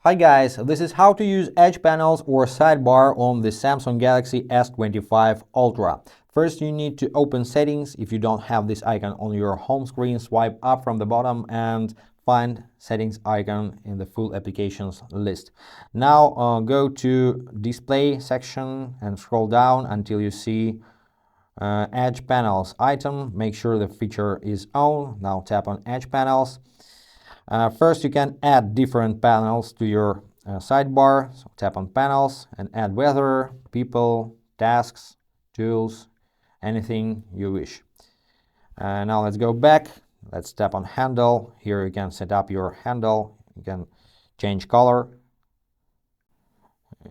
Hi guys, this is how to use edge panels or sidebar on the Samsung Galaxy S25 Ultra. First, you need to open settings. If you don't have this icon on your home screen, swipe up from the bottom and find settings icon in the full applications list. Now go to display section and scroll down until you see edge panels item. Make sure the feature is on. Now tap on edge panels. First, you can add different panels to your sidebar. So tap on panels and add weather, people, tasks, tools, anything you wish. Now let's go back. Let's tap on handle. Here you can set up your handle. You can change color.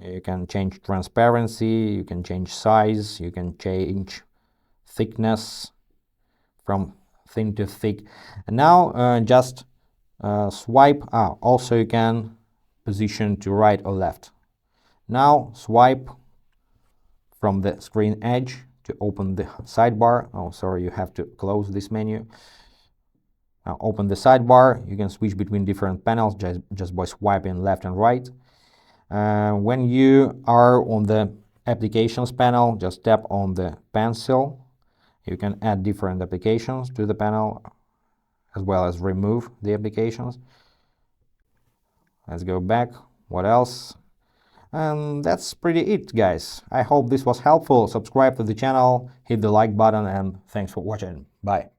You can change transparency. You can change size. You can change thickness from thin to thick. And now just swipe. Also you can position to right or left. Now swipe from the screen edge to open the sidebar. Oh, sorry, you have to close this menu. Now open the sidebar. You can switch between different panels just by swiping left and right. When you are on the applications panel, just tap on the pencil. You can add different applications to the panel as well as remove the applications. Let's go back. What else? And that's pretty it, guys. I hope this was helpful. Subscribe to the channel, hit the like button, and thanks for watching. Bye.